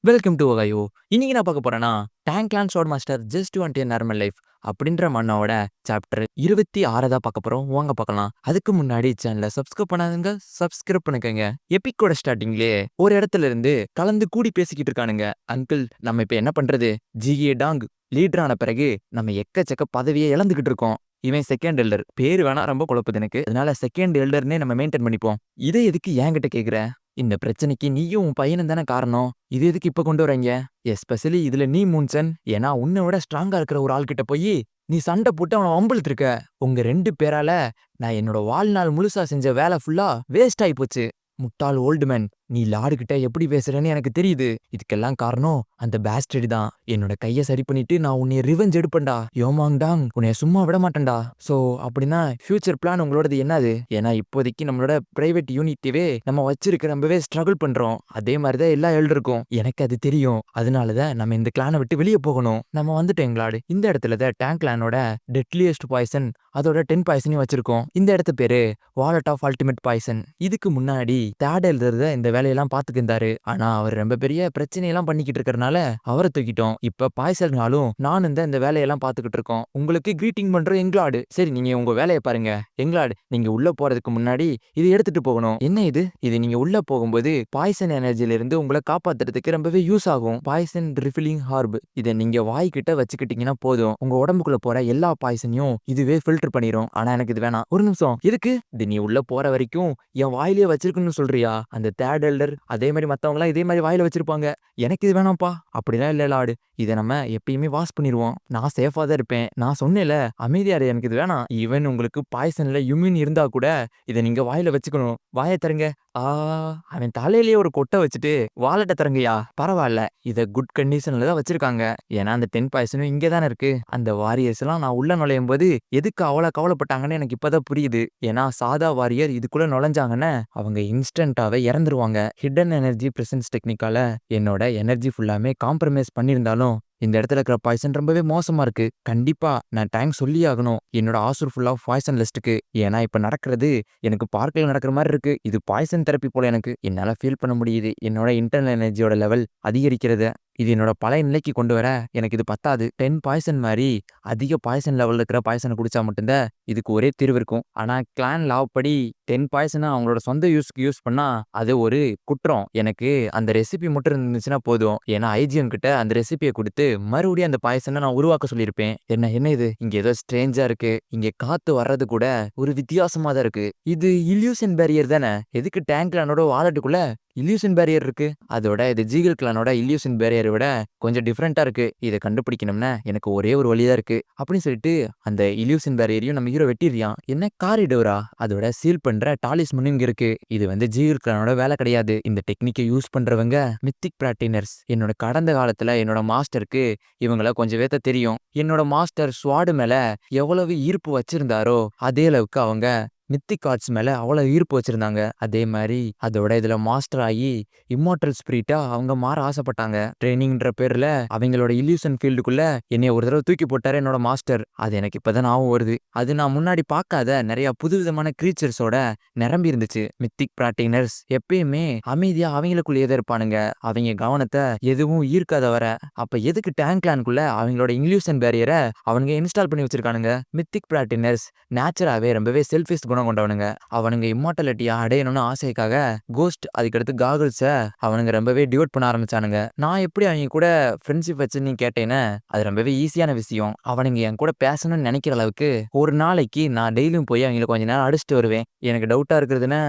Welcome to Ohio. இன்னைக்கு நான் பார்க்க போறேன்னா, டேங்க்லேண்ட் swat master just want a normal life அப்படின்ற மன்னோட சாப்டர் 26 தான் பார்க்க போறோம். வாங்க பார்க்கலாம். அதுக்கு முன்னாடி சேனலை சப்ஸ்கிரைப் பண்ணாதுங்க, சப்ஸ்கிரைப் பண்ணிக்கோங்க. எபிக்கோட ஸ்டார்டிங்லேயே ஒரு இடத்துல இருந்து கலந்து கூடி பேசிக்கிட்டு இருக்கானுங்க. அங்கிள், நம்ம இப்ப என்ன பண்றது? ஜிஏ டாங் லீடர் ஆன பிறகு நம்ம எக்கச்சக்க பதவியை இழந்துகிட்டு இருக்கோம். இவன் செகண்ட் எல்டர், பேரு வேணா ரொம்ப குழப்புது எனக்கு. அதனால செகண்ட் எல்டர்னே நம்ம மெயின்டைன் பண்ணிப்போம். இதை எதுக்கு என்கிட்ட கேக்குற? இந்த பிரச்சனைக்கு நீயும் உன் பையனும் தானே காரணம். இது எதுக்கு இப்ப கொண்டு வரீங்க? எஸ்பெஷலி இதுல நீ மூன்சன். ஏன்னா உன்னை விட ஸ்ட்ராங்கா இருக்கிற ஒரு ஆள் கிட்ட போய் நீ சண்டை போட்டு அவனை வம்பிழுத்திருக்க. உங்க 2 பேரால நான் என்னோட வாழ்நாள் முழுசா செஞ்ச வேலை ஃபுல்லா வேஸ்ட் ஆயி போச்சு. முட்டாள் ஓல்டு மேன், நீ லார்டு கிட்ட எப்படி பேசுறேன்னு எனக்கு தெரியுது. இதுக்கெல்லாம் காரணம் அந்த பேஸ்டர்டு தான். என்னோட கையை சரி பண்ணிட்டு நான் உன்னை ரிவெஞ்ச் எடுப்பேன்டா. யோமாங் டாங், உன்னை சும்மா விட மாட்டேன்டா. சோ அப்படின்னா ஃபியூச்சர் பிளான் உங்களோடது என்னது? ஏன்னா இப்போதைக்கு நம்மளோட பிரைவேட் யூனிட்டிவே நம்ம வச்சிருக்க ரொம்பவே ஸ்ட்ரகிள் பண்றோம். அதே மாதிரிதான் எல்லா எழுதிருக்கும். எனக்கு அது தெரியும். அதனாலதான் நம்ம இந்த கிளானை விட்டு வெளியே போகணும். நம்ம வந்துட்டோம் எங்களாடு. இந்த இடத்துல தான் டேங்க் கிளானோட டெட்லியஸ்ட் பாய்சன், அதோட 10 பாய்சனையும் வச்சிருக்கோம். இந்த இடத்து பேரு வாலட் ஆஃப் அல்டிமேட் பாய்சன். இதுக்கு முன்னாடி தேர்ட் எழுதுறத இந்த வேலையெல்லாம் பாத்துக்கு இருந்தாரு. ஆனா அவர் ரொம்ப பெரிய பிரச்சனையெல்லாம் பண்ணிக்கிட்டு இருக்கறனால அவரை தூக்கிட்டோம். இப்ப பாய்சல்னாலும் நான் இந்த வேலையெல்லாம் பாத்துக்கிட்டு இருக்கோம். உங்களுக்கு கிரீட்டிங் பண்ற எங்களாடு. சரி, நீங்க உங்க வேலையை பாருங்க. எங்களாடு, நீங்க உள்ள போறதுக்கு முன்னாடி இது எடுத்துட்டு போகணும். என்ன இது? இது நீங்க உள்ள போகும்போது பாய்சன் எனர்ஜில இருந்து உங்களை காப்பாத்துறதுக்கு ரொம்பவே யூஸ் ஆகும். Poison refilling harp. இதை நீங்க வாய்க்கிட்ட வச்சுக்கிட்டீங்கன்னா போதும். உங்க உடம்புக்குள்ள போற எல்லா பாய்சனையும் இதுவே ஃபில்டர் பண்ணிரும். ஆனா எனக்கு இது வேணாம். ஒரு நிமிஷம், எதுக்கு இது? நீ உள்ள போற வரைக்கும் என் வாயிலே வச்சிருக்குன்னு சொல்றியா? அந்த தேர்ட் எல்டர் அதே மாதிரி மத்தவங்க எல்லாம் இதே மாதிரி வாயில வச்சிருப்பாங்க. எனக்கு இது வேணாம்ப்பா. அப்படிலாம் இல்ல லார்டு. இதை நம்ம எப்பயுமே வாஷ் பண்ணிடுவோம். நான் சேஃபா தான் இருப்பேன். நான் சொன்னேன்ல, அமைதியாரு, எனக்கு இது வேணாம். ஈவன் உங்களுக்கு பாய்சன்ல இம்யூன் இருந்தா கூட இதை நீங்க வாயில வச்சுக்கணும். வாயை தருங்க. ஆ, அவன் தலையிலேயே ஒரு கொட்டை வச்சுட்டு வாலெட்டை தரங்கயா. பரவாயில்ல, இதை குட் கண்டிஷன்ல தான் வச்சிருக்காங்க. ஏன்னா அந்த 10 பாய்சனும் இங்கே தானே இருக்கு. அந்த வாரியர்ஸ் எல்லாம் நான் உள்ள நுழையும் போது எதுக்கு அவ்வளவு கவலைப்பட்டாங்கன்னு எனக்கு இப்பதான் புரியுது. ஏன்னா சாதா வாரியர் இதுக்குள்ள நுழைஞ்சாங்கன்னு அவங்க இன்ஸ்டன்டாவே இறந்துருவாங்க. ஹிடன் எனர்ஜி பிரசன்ஸ் டெக்னிக்கால என்னோட எனர்ஜி ஃபுல்லாமே காம்ப்ரமைஸ் பண்ணியிருந்தாலும் இந்த இடத்துல இருக்கிற பாய்சன் ரொம்பவே மோசமா இருக்கு. கண்டிப்பா நான் டேங்க் சொல்லி ஆகணும் என்னோட ஆசூர் ஃபுல்லா பாய்சன் லிஸ்ட்டுக்கு. ஏன்னா இப்ப நடக்கிறது எனக்கு பார்க்கல நடக்கிற மாதிரி இருக்கு. இது பாய்சன் தெரப்பி போல எனக்கு என்னால ஃபீல் பண்ண முடியுது. என்னோட இன்டர்னல் எனர்ஜியோட லெவல் அதிகரிக்கிறது. இது என்னோட பழைய நிலைக்கு கொண்டு வர எனக்கு இது பத்தாது. 10 பாய்சன் மாதிரி அதிக பாய்சன் லெவல்ல இருக்கிற பாய்சனை குடிச்சா மட்டும்தான் இதுக்கு ஒரே தீர்வு இருக்கும். ஆனா கிளான் லாவ் படி 10 பாய்சனை அவங்களோட சொந்த யூஸ்க்கு யூஸ் பண்ணா அது ஒரு குற்றம். எனக்கு அந்த ரெசிபி மட்டும் இருந்துச்சுன்னா போதும். ஏன்னா ஐஜிஎம் கிட்ட அந்த ரெசிபியை கொடுத்து மறுபடியும் அந்த பாய்சனை நான் உருவாக்க சொல்லியிருப்பேன். என்ன இது? இங்க ஏதோ ஸ்ட்ரேஞ்சா இருக்கு. இங்க காத்து வர்றது கூட ஒரு வித்தியாசமா தான் இருக்கு. இது இல்யூஷன் பேரியர் தானே? எதுக்கு டேங்க் கிளானோட வாலெட்டுக்குள்ள இல்யூஷன் பேரியர் இருக்கு? அதோட இது ஜீகல் கிளானோட இல்யூஷன் பேரியரை விட கொஞ்சம் டிஃப்ரெண்டா இருக்கு. இதை கண்டுபிடிக்கணும்னா எனக்கு ஒரே ஒரு வழிதான் இருக்கு அப்படின்னு சொல்லிட்டு அந்த இல்யூஷன் பேரியரையும் நம்ம ஹீரோ வெட்டிடுறான். என்ன காரிடோரா? அதோட சீல் பண்ற டாலிஸ்மனும் இங்க இருக்கு. இது ஜீகல் கிளானோட வேலை கிடையாது. இந்த டெக்னிக்கை யூஸ் பண்றவங்க மித்திக் பிராக்டினர்ஸ். என்னோட கடந்த காலத்துல என்னோட மாஸ்டருக்கு இவங்கள கொஞ்சம் வேத்த தெரியும். என்னோட மாஸ்டர் ஸ்வாடு மேல எவ்வளவு ஈர்ப்பு வச்சிருந்தாரோ அதே அளவுக்கு அவங்க மித்திக் ஆர்ட்ஸ் மேல அவ்வளவு ஈர்ப்பு வச்சிருந்தாங்க. அதே மாதிரி அதோட இதுல மாஸ்டர் ஆகி இம்மார்டல் ஸ்பிரிட்டா அவங்க மாற ஆசைப்பட்டாங்க. ட்ரைனிங்ன்ற பேர்ல அவங்களோட இல்யூஷன் ஃபீல்டுக்குள்ள என்னைய ஒரு தடவை தூக்கி போட்டாரு என்னோட மாஸ்டர். அது எனக்கு இப்பதான் ஞாபகம் வருது. அது நான் முன்னாடி பார்க்காத நிறைய புதுவிதமான கிரீச்சர்ஸோட நிரம்பி இருந்துச்சு. மித்திக் பிராக்டினர்ஸ் எப்பயுமே அமைதியா அவங்களுக்குள்ளேயே தான் இருப்பானுங்க. அவங்க கவனத்தை எதுவும் ஈர்க்காத வர. அப்ப எதுக்கு டேங்க் கிளானுக்குள்ள அவங்களோட இல்யூஷன் பேரியரை அவனுங்க இன்ஸ்டால் பண்ணி வச்சிருக்கானுங்க? மித்திக் பிராக்டினர்ஸ் நேச்சராகவே ரொம்பவே செல்ஃபிஷ் குணம் கொண்டவனுங்க. அவனுங்க இம்மார்டாலிட்டியா அடையணும்னு ஆசைக்காக கோஸ்ட், அதுக்கடுத்து காகல்ஸ அவனுங்க ரொம்பவே டிவோட் பண்ண ஆரம்பிச்சானுங்க. நான் எப்படி அவங்க கூட ஃப்ரெண்ட்ஷிப் வச்சு நீ கேட்டேன்னு அது ரொம்பவே ஈஸியான விஷயம். அவனுங்க என் கூட பேசணும்னு நினைக்கிற அளவுக்கு ஒரு நாளைக்கு நான் டெய்லியும் போய் அவங்களை கொஞ்ச நேரம் அடிச்சுட்டு வருவேன். எனக்கு டவுட்டா இருக்கிறதுன்னா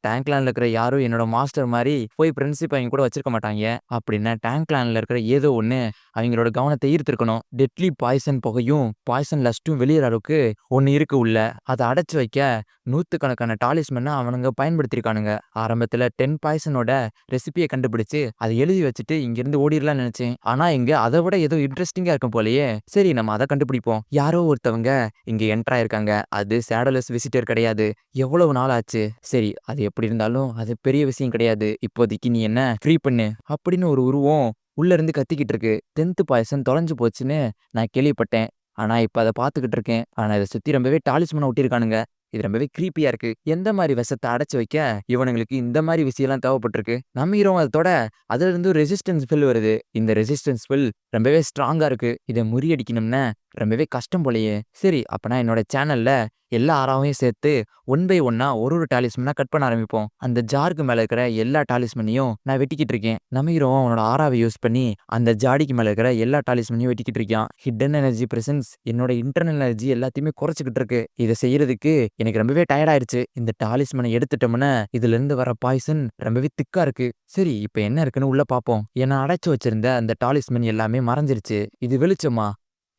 டேங்க் கிளான்ல இருக்கிற யாரும் என்னோட மாஸ்டர் மாதிரி போய் ஃப்ரெண்ட்ஷிப் அவங்க கூட வச்சிருக்க மாட்டாங்க. அப்படின்னா டேங்க் கிளான்ல இருக்கிற ஏதோ ஒண்ணு அவங்களோட கவனத்தை ஈர்த்திருக்கணும். டெட்லி பாய்சன் புகையும் பாய்சன் லஸ்ட்டும் வெளியேற அளவுக்கு ஒன்னு இருக்கு உள்ள. அதை அடைச்சு வைக்க நூத்துக்கணக்கான டாலிஸ்மனை அவனுங்க பயன்படுத்திருக்கானுங்க. ஆரம்பத்துல 10 பாய்சனோட ரெசிபியை கண்டுபிடிச்சு அதை எழுதி வச்சுட்டு இங்கிருந்து ஓடிடலாம்னு நினைச்சேன். ஆனா இங்க அதை விட ஏதோ இன்ட்ரெஸ்டிங்கா இருக்கும் போலயே. சரி, நம்ம அதை கண்டுபிடிப்போம். யாரோ ஒருத்தவங்க இங்க என்டர் ஆயிருக்காங்க. அது ஷேடோலெஸ் விசிட்டர் கிடையாது. எவ்வளவு நாள் ஆச்சு? சரி, அது எப்படி இருந்தாலும் அது பெரிய விஷயம் கிடையாது. இப்போதைக்கு நீ என்ன ஃப்ரீ பண்ணு அப்படின்னு ஒரு உருவம் உள்ள இருந்து கத்திக்கிட்டு இருக்கு. 10th பாய்சன் தொலைஞ்சு போச்சுன்னு நான் கேள்விப்பட்டேன். ஆனா இப்ப அதை பாத்துக்கிட்டு இருக்கேன். ஆனா இதை சுத்தி ரொம்பவே டாலிஸ்மனை ஒட்டியிருக்கானுங்க. இது ரொம்பவே கிரீப்பியா இருக்கு. எந்த மாதிரி விஷத்தை அடைச்சு வைக்க இவனுங்களுக்கு இந்த மாதிரி விஷயம்லாம் தேவைப்பட்டிருக்கு. நம்ம ஹீரோ அதோட அதுல இருந்து ரெசிஸ்டன்ஸ் ஸ்பெல் வருது. இந்த ரெசிஸ்டன்ஸ் ஸ்பெல் ரொம்பவே ஸ்ட்ராங்கா இருக்கு. இதை முறியடிக்கணும்னா ரொம்பவே கஷ்டம் போலயே. சரி, அப்பனா என்னோட சேனல்ல எல்லா ஆறாவையும் சேர்த்து ஒன் பை ஒன்னா ஒரு டாலிஸ்மனா கட் பண்ண ஆரம்பிப்போம். அந்த ஜாருக்கு மேல இருக்கிற எல்லா டாலிஸ்மனையும் நான் வெட்டிக்கிட்டு இருக்கேன். நம்ம ஹீரோ அவனோட ஆறாவை யூஸ் பண்ணி அந்த ஜாடிக்கு மேல இருக்கிற எல்லா டாலிஸ்மனையும் வெட்டிக்கிட்டு இருக்கான். ஹிடன் எனர்ஜி பிரசன்ஸ் என்னோட இன்டர்னல் எனர்ஜி எல்லாத்தையுமே குறைச்சிக்கிட்டு இருக்கு. இதை செய்யறதுக்கு எனக்கு ரொம்பவே டயர்ட் ஆயிருச்சு. இந்த டாலிஸ்மனை எடுத்துட்டோம்னா இதுல இருந்து வர பாய்சன் ரொம்பவே திக்கா இருக்கு. சரி, இப்ப என்ன இருக்குன்னு உள்ள பாப்போம். ஏன்னா அடைச்சு வச்சிருந்த அந்த டாலிஸ்மன் எல்லாமே மறைஞ்சிருச்சு. இது வெளிச்சமா?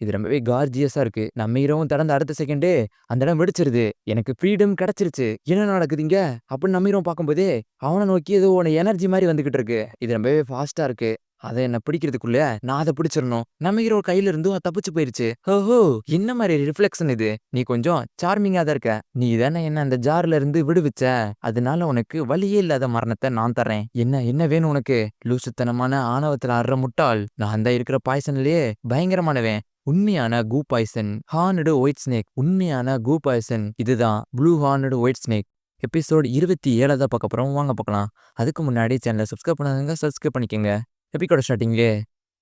இது ரொம்பவே கார்ஜியஸா இருக்கு. நம்ம ஹீரோவும் திறந்த அடுத்த செகண்டே அந்த இடம் வெடிச்சிருது. எனக்கு ஃப்ரீடம் கிடைச்சிருச்சு. என்ன நடக்குதுங்க அப்படின்னு நம்ம ஹீரோ பார்க்கும்போதே அவனை நோக்கி ஏதோ ஒரு எனர்ஜி மாதிரி வந்துகிட்டு இருக்கு. இது ரொம்பவே ஃபாஸ்டா இருக்கு. அதை என்ன பிடிக்கிறதுக்குள்ள நான் அதை பிடிச்சிடணும். நம்ம ஹீரோ கையில இருந்தும் அது தப்பிச்சு போயிருச்சு. ஓஹோ, என்ன மாதிரி ரிஃப்ளெக்ஷன் இது? நீ கொஞ்சம் சார்மிங்கா தான் இருக்க. நீ தானே என்ன அந்த ஜார்ல இருந்து விடுவிச்ச. அதனால உனக்கு வழியே இல்லாத மரணத்தை நான் தர்றேன். என்ன என்ன வேணும் உனக்கு? லூசுத்தனமான ஆணவத்துல ஆடுற முட்டாள். நான் தான் இருக்கிற பாய்சன்லயே பயங்கரமானவன். உண்மையான கூ பாய்சன் ஹார்னடு ஒயிட் ஸ்னேக். உண்மையான கூ பாய்சன் இதுதான், ப்ளூ ஹார்னடு ஒயிட் ஸ்னேக். எபிசோட் 27 தான் பார்க்க போறோம். வாங்க பார்க்கலாம். அதுக்கு முன்னாடி சேனலை சப்ஸ்கிரைப் பண்ணாதவங்க சப்ஸ்கிரைப் பண்ணிக்கோங்க. எபிசோட ஸ்டார்டிங்லே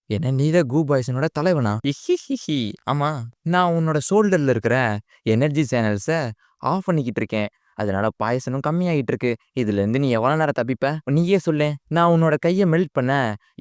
என்ன நீதான் கூ பாய்சனோட தலைவனா? ஹிஹிஹி. ஆமா, நான் உன்னோட ஷோல்டர்ல இருக்கிற எனர்ஜி சேனல்ஸை ஆஃப் பண்ணிக்கிட்டு இருக்கேன். அதனால பாய்சனும் கம்மியாகிட்டு இருக்கு. இதுல இருந்து நீ எவ்வளவு நேரம் தப்பிப்ப? நீயே சொல்ல. நான் உன்னோட கையை மெல்ட் பண்ண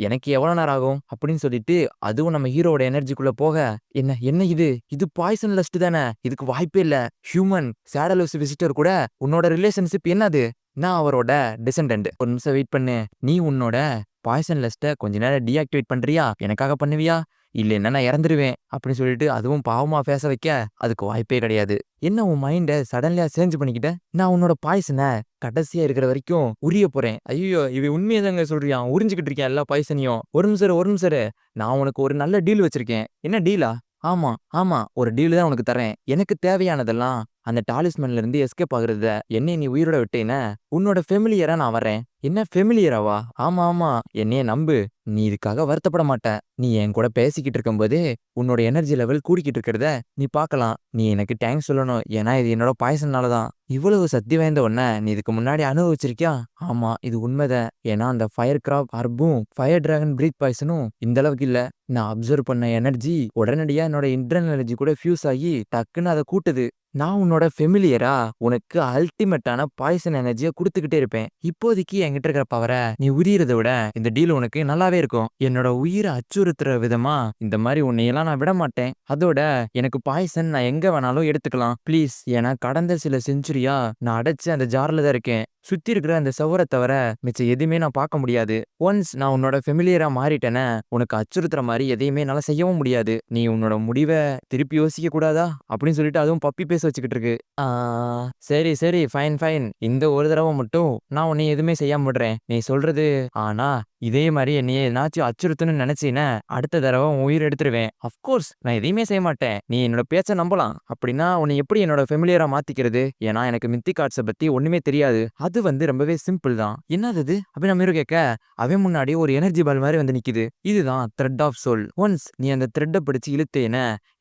எனக்கு எவ்வளவு நேரம் ஆகும் அப்படின்னு சொல்லிட்டு அதுவும் நம்ம ஹீரோட எனர்ஜிக்குள்ள போக, என்ன என்ன இது? இது பாய்சன் லஸ்ட் தானே? இதுக்கு வாய்ப்பே இல்ல. ஹியூமன் சேடலோஸ் விசிட்டர் கூட உன்னோட ரிலேஷன்ஷிப் என்னது? நான் அவரோட டிசெண்டன்ட். ஒரு நிமிஷம் வெயிட் பண்ணு. நீ உன்னோட பாய்சன் லிஸ்ட்டை கொஞ்ச நேரம் டீஆக்டிவேட் பண்றியா? எனக்காக பண்ணுவியா? இல்லைன்னா நான் இறந்துருவேன் அப்படின்னு சொல்லிட்டு அதுவும் பாவமா பேச வைக்க அதுக்கு வாய்ப்பே கிடையாது. என்ன உன் மைண்டை சடன்லியா சேஞ்ச் பண்ணிக்கிட்ட? நான் உன்னோட பாய்சனை கடைசியா இருக்கிற வரைக்கும் உரிய போறேன். ஐயோ, இவ உண்மையை தாங்க சொல்றியா? உறிஞ்சிக்கிட்டு இருக்கேன் எல்லா பாய்சனையும். ஒரு நிமிஷம் ஒரு நிமிஷம். நான் உனக்கு ஒரு நல்ல டீல் வச்சிருக்கேன். என்ன டீலா? ஆமா ஆமா, ஒரு டீல் தான் உனக்கு தரேன். எனக்கு தேவையானதெல்லாம் அந்த டாலிஸ்மன்ல இருந்து எஸ்கேப் ஆகுறத என்னை நீ உயிரோட விட்டேன்னா உன்னோட ஃபெமிலியரா நான் வரேன். என்ன ஃபெமிலியராவா? ஆமா ஆமா, என்னைய நம்பு. நீ இதுக்காக வருத்தப்பட மாட்ட. நீ என் கூட பேசிக்கிட்டு இருக்கும்போது உன்னோட எனர்ஜி லெவல் கூடிக்கிட்டு இருக்கிறத நீ பார்க்கலாம். நீ எனக்கு தேங்க்ஸ் சொல்லணும். ஏன்னா இது என்னோட பாய்சனால தான். இவ்வளவு சக்தி வாய்ந்த ஒன்ன நீ இதுக்கு முன்னாடி அனுபவிச்சிருக்கியா? ஆமா, இது உண்மைதான். ஏன்னா அந்த ஃபயர் கிராப் அர்பும் ஃபயர் டிராகன் பிரீத் பாய்சனும் இந்த அளவுக்கு இல்ல. நான் அப்சர்வ் பண்ண எனர்ஜி உடனடியா என்னோட இன்டர்னல் எனர்ஜி கூட ஃபியூஸ் ஆகி டக்குன்னு அதை கூட்டுது. நான் உன்னோட ஃபெமிலியரா உனக்கு அல்டிமேட்டான பாய்சன் எனர்ஜியை கொடுத்துக்கிட்டே இருப்பேன். இப்போதைக்கு என்கிட்ட இருக்கிற பவரை நீ உரியறதை விட இந்த டீல் உனக்கு நல்லாவே இருக்கும். என்னோட உயிரை அச்சுறுத்துற விதமா இந்த மாதிரி உன்னையெல்லாம் நான் விட மாட்டேன். அதோட எனக்கு பாய்சன் நான் எங்க வேணாலும் எடுத்துக்கலாம் ப்ளீஸ். ஏன்னா கடந்த சில செஞ்சுரியா நான் அடைச்சு அந்த ஜார்ல தான் இருக்கேன். சுத்தி இருக்கிற அந்த சவரை தவிர மிச்சம் எதுவுமே நான் பார்க்க முடியாது. ஒன்ஸ் நான் உன்னோட ஃபெமிலியரா மாறிட்டேன்னா உனக்கு அச்சுறுத்துற மாதிரி எதையுமே என்னால செய்யவும் முடியாது. நீ உன்னோட முடிவை திருப்பி யோசிக்க கூடாதா அப்படின்னு சொல்லிட்டு அதுவும் பப்பி பேச வச்சுக்கிட்டு இருக்கு. சரி சரி, ஃபைன் ஃபைன். இந்த ஒரு தடவை மட்டும் நான் உன்னை எதுவுமே செய்யாம விடுறேன். நீ சொல்றது. ஆனா இதே மாதிரி என்னைய என்னாச்சும் அச்சுறுத்துன்னு நினைச்சீன்னா அடுத்த தடவை உன் உயிர் எடுத்துருவேன். அஃப்கோர்ஸ் நான் எதையுமே செய்ய மாட்டேன். நீ என்னோட பேச்ச நம்பலாம். அப்படின்னா உன்னை எப்படி என்னோட ஃபெமிலியரா மாத்திக்கிறது? ஏன்னா எனக்கு மித்திக் ஆர்ட்ஸை பத்தி ஒண்ணுமே தெரியாது. அது ரொம்பவே சிம்பிள் தான். என்னது அது அப்படி நம்ம கேட்க அவன் முன்னாடி ஒரு எனர்ஜி பால் மாதிரி வந்து நிக்குது. இதுதான் த்ரெட் ஆஃப் சோல். ஒன்ஸ் நீ அந்த த்ரெட்டை பிடிச்சு இழுத்தேன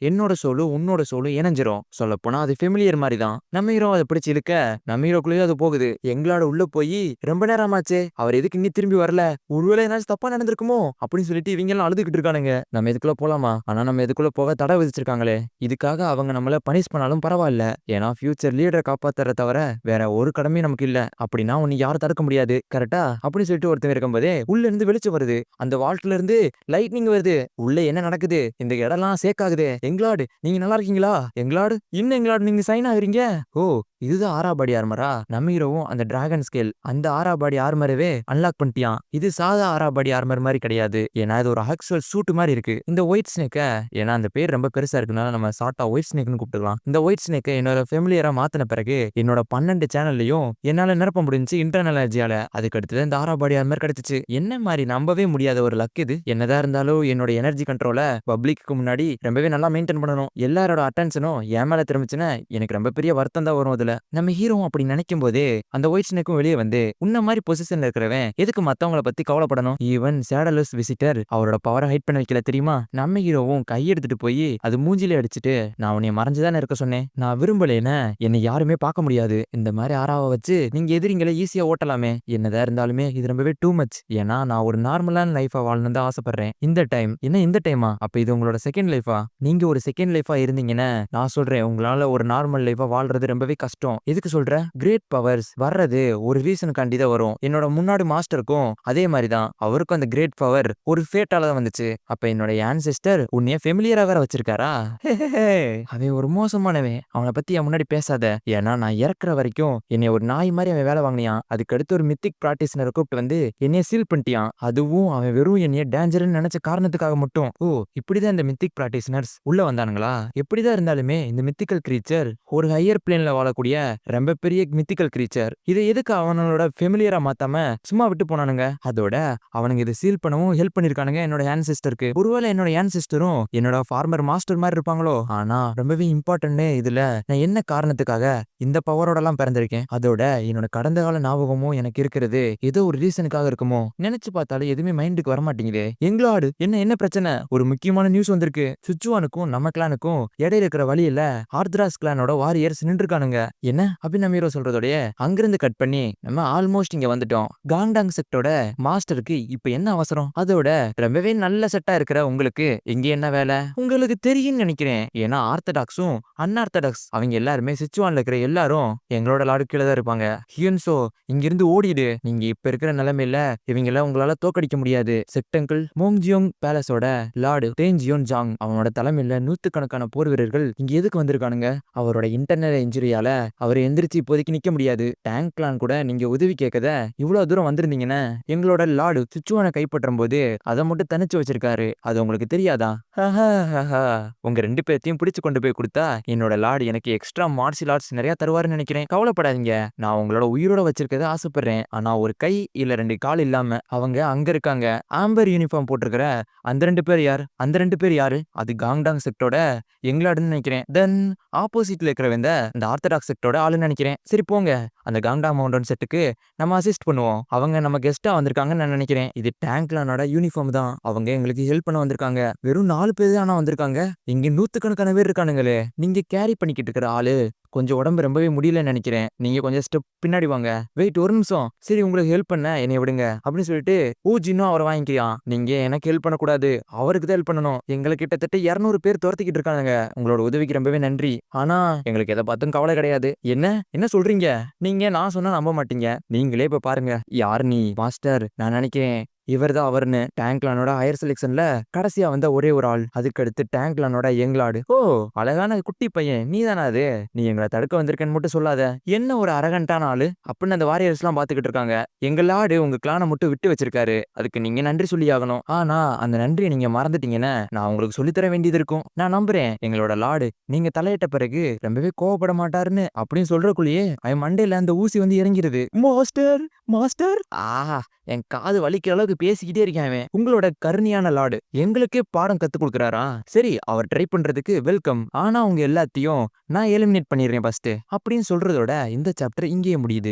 என்னோட சோலும் உன்னோட சோலும் இணைஞ்சிரும். சொல்ல போனா அது ஃபெமிலியர் மாதிரி தான். நம்ம ஹீரோ அதை பிடிச்சு இழுக்க நம்ம ஹீரோக்குள்ளேயே அது போகுது. எங்களோட உள்ள போய் ரொம்ப நேரம் ஆச்சே, அவர் எதுக்கு இன்னும் திரும்பி வரல? ஒருவேளை ஏதாச்சும் தப்பா நடந்திருக்குமோ அப்படின்னு சொல்லிட்டு இவங்க எல்லாம் அழுதுகிட்டு இருக்கானுங்க. நம்ம எதுக்குள்ள போலாமா? ஆனா நம்ம எதுக்குள்ள போக தடை விதிச்சிருக்காங்களே. இதுக்காக அவங்க நம்மள பனிஷ் பண்ணாலும் பரவாயில்ல. ஏன்னா ஃபியூச்சர் லீடரை காப்பாத்துற தவிர வேற ஒரு கடமையும் நமக்கு இல்ல. அப்படின்னா உன்னை யாரும் தடுக்க முடியாது. கரெக்டா அப்படின்னு சொல்லிட்டு ஒருத்தர் இருக்கும்போதே உள்ள இருந்து வெளிச்சம் வருது. அந்த வால்ட்ல இருந்து லைட்னிங் வருது. உள்ள என்ன நடக்குது? இந்த இடம்லாம் சேக் ஆகுது. எங்களாடு, நீங்க நல்லா இருக்கீங்களா? எங்களாடு இன்னும் எங்களாடு நீங்க சைன் ஆகுறீங்க. ஓ, இதுதான் ஆறாபாடி ஆர்மரா? நம்ம ஹீரோவும் அந்த டிராகன் ஸ்கேல் அந்த ஆறாபாடி ஆர்மரவே அன்லாக் பண்ணிட்டியான். இது சாதா ஆறாபாடி ஆர்மர் மாதிரி கிடையாது. ஏன்னா இது ஒரு ஆக்சுவல் சூட் மாதிரி இருக்கு. இந்த ஒயிட் ஸ்னேக்க, ஏன்னா அந்த பேர் ரொம்ப பெருசா இருக்குனால நம்ம ஷார்ட்டா ஒயிட் ஸ்னேக்னு கூப்பிட்டுக்கலாம். இந்த ஒயிட் ஸ்னேக்கை என்னோட ஃபெமிலியரா மாத்தின பிறகு என்னோட 12 சேனல்லையும் என்னால நிரப்ப முடிஞ்சுச்சு இன்டர்னல் எனர்ஜியால. அதுக்கு அடுத்தது இந்த ஆரா பாடி ஆர்மர் கிடைச்சிச்சு. என்ன மாதிரி நம்பவே முடியாத ஒரு லக் இது. என்னதான் இருந்தாலும் என்னோட எனர்ஜி கண்ட்ரோல பப்ளிக்கு முன்னாடி ரொம்பவே நல்லா மெயின்டைன் பண்ணணும். எல்லாரோட அட்டென்ஷனும் என் மேல திரும்பிச்சுன்னா எனக்கு ரொம்ப பெரிய வருத்தம் தான் வரும் அதுல. நம்ம ஹீரோ அப்படி நினைக்கும் போதே அந்த ஒயிட் ஸ்னேக்கும் வெளியே வந்து உன்ன மாதிரி பொசிஷன்ல இருக்கிறவன் எதுக்கு மத்தவங்கள பத்தி கவலைப்படணும். ஈவன் சேடலஸ் விசிட்டர் அவரோட பவரை ஹைட் பண்ண வைக்கல தெரியுமா. நம்ம ஹீரோவும் கையெடுத்துட்டு போய் அது மூஞ்சில அடிச்சுட்டு நான் உன்னை மறைஞ்சுதானே இருக்க சொன்னேன். நான் விரும்பலேன்னு என்னை யாருமே பார்க்க முடியாது. இந்த மாதிரி ஆறாவை வச்சு நீங்க எதிரிங்களை ஈஸியா ஓட்டலாமே. என்னதான் இருந்தாலுமே இது ரொம்பவே டூ மச். ஏன்னா நான் ஒரு நார்மலான லைஃபா வாழணும் தான் ஆசைப்படுறேன். இந்த டைம் என்ன இந்த டைமா? அப்ப இது உங்களோட செகண்ட் லைஃபா? நீங்க ஒரு செகண்ட் லைஃபா இருந்தீங்கன்னா நான் சொல்றேன் உங்களால ஒரு நார்மல் லைஃபா வாழ்றது ரொம்பவே கஷ்டம். எதுக்கு சொல்ற? கிரேட் பவர்ஸ் வர்றது ஒரு ரீசனுக்காண்டி தான் வரும். என்னோட முன்னாடி மாஸ்டருக்கும் அதே மாதிரி தான். அவருக்கும் அந்த கிரேட் பவர் ஒரு ஃபேட்டால தான் வந்துச்சு. அப்ப என்னோட ஆன்செஸ்டர் உன்னைய ஃபெமிலியரா வேற வச்சிருக்காரா? அவன் ஒரு மோசமானவன். அவனை பத்தி என் முன்னாடி பேசாத. ஏன்னா நான் இறக்குற வரைக்கும் என்னை ஒரு நாய் மாதிரி அவன் வேலை வாங்கினியான். அதுக்கு அடுத்து ஒரு மித்திக் பிராக்டிஷனரை கூப்பிட்டு வந்து என்னைய சீல் பண்ணிட்டியான். அதுவும் அவன் வெறும் என்னைய டேஞ்சர்னு நினைச்ச காரணத்துக்காக மட்டும். ஓ இப்படிதான் இந்த மித்திக் பிராக்டிஷனர்ஸ் உள்ள வந்தானுங்களா? எப்படிதான் இருந்தாலுமே இந்த மித்திக்கல் கிரீச்சர் ஒரு ஹையர் பிளேன்ல வாழக்கூடிய ரொம்ப பெரிய மித்திக்கல் கிரீச்சர். இதை எதுக்கு அவனோட ஃபெமிலியரா மாத்தாம சும்மா விட்டு போனானுங்க? அதோட அவனுங்க இதை சீல் பண்ணவும் ஹெல்ப் பண்ணிருக்கானுங்க என்னோட ஆன்செஸ்டருக்கு. ஒருவேளை என்னோட ஆன்செஸ்டரும் என்னோட ஃபார்மர் மாஸ்டர் மாதிரி இருப்பாங்களோ? ஆனா ரொம்பவே இம்பார்ட்டன்ட் இதுல நான் என்ன காரணத்துக்காக இந்த பவரோட எல்லாம் பிறந்திருக்கேன். அதோட என்னோட கடந்த கால ஞாபகமும் எனக்கு இருக்கிறது ஏதோ ஒரு ரீசனுக்காக இருக்குமோ? நினைச்சு பார்த்தாலும் எதுவுமே மைண்டுக்கு வர மாட்டேங்குது. எங்களோடு என்ன பிரச்சனை? ஒரு முக்கியமான நியூஸ் வந்திருக்கு. சுச்சுவானுக்கும் நம்ம கிளானுக்கும் இடையில இருக்கிற வழியில ஆர்த்ராஸ் கிளானோட வாரியர்ஸ் நின்றுக்கானுங்க. என்ன அப்படி நம்ம ஹீரோ சொல்றதோட அங்கிருந்து கட் பண்ணி நம்ம ஆல்மோஸ்ட் இங்க வந்துட்டோம். காங்டாங் செக்டோட மாஸ்டருக்கு இப்ப என்ன அவசரம்? அதோட ரொம்பவே நல்ல செட்டா இருக்கிற உங்களுக்கு இங்க என்ன வேலை? உங்களுக்கு தெரியும்னு நினைக்கிறேன். ஏன்னா ஆர்த்தடாக்ஸும் அன்ஆர்த்தடாக்ஸ் அவங்க எல்லாருமே சிச்சுவான்ல இருக்கிற எல்லாரும் எங்களோட லாடு கீழே தான் இருப்பாங்க. ஹியன்சோ இங்கிருந்து ஓடிடு. நீங்க இப்ப இருக்கிற நிலைமையில இவங்கள உங்களால தோக்கடிக்க முடியாது. செக்டங்கிள் மோங்ஜியோங் பேலஸோட லார்டு தேஞ்சியோன் ஜாங் அவனோட தலைமையில நூத்துக்கணக்கான போர் வீரர்கள் இங்க எதுக்கு வந்திருக்கானுங்க? அவரோட இன்டர்னல் இன்ஜுரியால அவர் எந்திரிச்சு இப்போதைக்கு நிக்க முடியாது. டேங்க் கிளான் கூட நீங்க உதவி கேட்கத இவ்வளவு தூரம் வந்திருந்தீங்கன்னா எங்களோட லார்டு சிச்சுவானை கைப்பற்றும் போது அதை மட்டும் தனிச்சு வச்சிருக்காரு. அது உங்களுக்கு தெரியாதா? உங்க ரெண்டு பேர்த்தையும் பிடிச்சு கொண்டு போய் கொடுத்தா என்னோட லார்டு எனக்கு எக்ஸ்ட்ரா மார்ஷியல் ஆர்ட்ஸ் நிறைய தருவாருன்னு நினைக்கிறேன். கவலைப்படாதீங்க. நான் உங்களோட உயிரோட வச்சிருக்கத ஆசைப்படுறேன். ஆனா ஒரு கை இல்ல 2 கால் இல்லாம அவங்க அங்க இருக்காங்க. ஆம்பர் யூனிஃபார்ம் போட்டிருக்கிற அந்த 2 பேர் யார்? அந்த 2 பேர் யாரு? அது காங்டாங் செக்டோட எங்களாடுன்னு நினைக்கிறேன். தென் ஆப்போசிட்ல இருக்கிறவங்க இந்த ஆர்த்தடாக்ஸ் செக்டோட ஆளுன்னு நினைக்கிறேன். சரி போங்க, அந்த காங்டாங் மவுண்டன் செட்டுக்கு நம்ம அசிஸ்ட் பண்ணுவோம். அவங்க நம்ம கெஸ்டா வந்திருக்காங்கன்னு நான் நினைக்கிறேன். இது டேங்க்லானோட யூனிஃபார்ம் தான். அவங்க எங்களுக்கு ஹெல்ப் பண்ண வந்திருக்காங்க. வெறும் 4 பேர் தான் ஆனா வந்திருக்காங்க. இங்க நூத்துக்கணக்கான பேர் இருக்கானுங்களே. நீங்க கேரி பண்ணிக்கிட்டு இருக்கிற ஆளு கொஞ்சம் உடம்பு ரொம்பவே முடியலன்னு நினைக்கிறேன். நீங்க கொஞ்சம் ஸ்டெப் பின்னாடி வாங்க. வெயிட் ஒரு நிமிஷம். சரி உங்களுக்கு ஹெல்ப் பண்ண என்னை விடுங்க அப்படின்னு சொல்லிட்டு ஊஜினும் அவரை வாங்கிக்கலாம். நீங்க எனக்கு ஹெல்ப் பண்ணக்கூடாது, அவருக்கு தான் ஹெல்ப் பண்ணணும். எங்களை கிட்டத்தட்ட 200 பேர் துரத்திக்கிட்டு இருக்காங்க. உங்களோட உதவிக்கு ரொம்பவே நன்றி. ஆனா எங்களுக்கு எதை பார்த்தும் கவலை கிடையாது. என்ன சொல்றீங்க? நீங்க நான் சொன்னா நம்ப மாட்டீங்க. நீங்களே இப்ப பாருங்க. யார் நீ? மாஸ்டர் நான் நினைக்கிறேன் இவர்தான் அவர்னு. டேங்க்லானோட ஹையர் செலெக்ஷன்ல கடைசியா வந்த ஒரே ஒரு ஆள். அதுக்கு அடுத்து டேங்க்லானோட யங்லார்டு. ஓ அழகான குட்டி பையன் நீ தானே அது? நீ எங்களை தடுக்க வந்திருக்கேன்னு மட்டும் சொல்லாத. என்ன ஒரு அரகண்டான ஆளு அப்படின்னு அந்த வாரியர்ஸ் எல்லாம் பாத்துக்கிட்டு இருக்காங்க. எங்க லார்டு உங்க கிளானை மட்டும் விட்டு வச்சிருக்காரு. அதுக்கு நீங்க நன்றி சொல்லி ஆகணும். ஆனா அந்த நன்றியை நீங்க மறந்துட்டீங்கன்னா நான் உங்களுக்கு சொல்லித்தர வேண்டியது இருக்கும். நான் நம்புறேன் எங்களோட லார்டு நீங்க தலையிட்ட பிறகு ரொம்பவே கோவப்பட மாட்டாருன்னு அப்படின்னு சொல்றக்குள்ளேயே அவன் மண்டையில அந்த ஊசி வந்து இறங்கிடுது. மாஸ்டர் மாஸ்டர் ஆஹா என் காது வலிக்கிற அளவுக்கு பேசிக்கிட்டே இருக்கேன். அவன் உங்களோட கருணியான லார்டு எங்களுக்கே பாடம் கத்து கொடுக்குறாரா? சரி அவர் ட்ரை பண்றதுக்கு வெல்கம். ஆனா அவங்க எல்லாத்தையும் நான் எலிமினேட் பண்ணிடுறேன் ஃபர்ஸ்ட் அப்படின்னு சொல்றதோட இந்த சாப்டர் இங்கேயே முடியுது.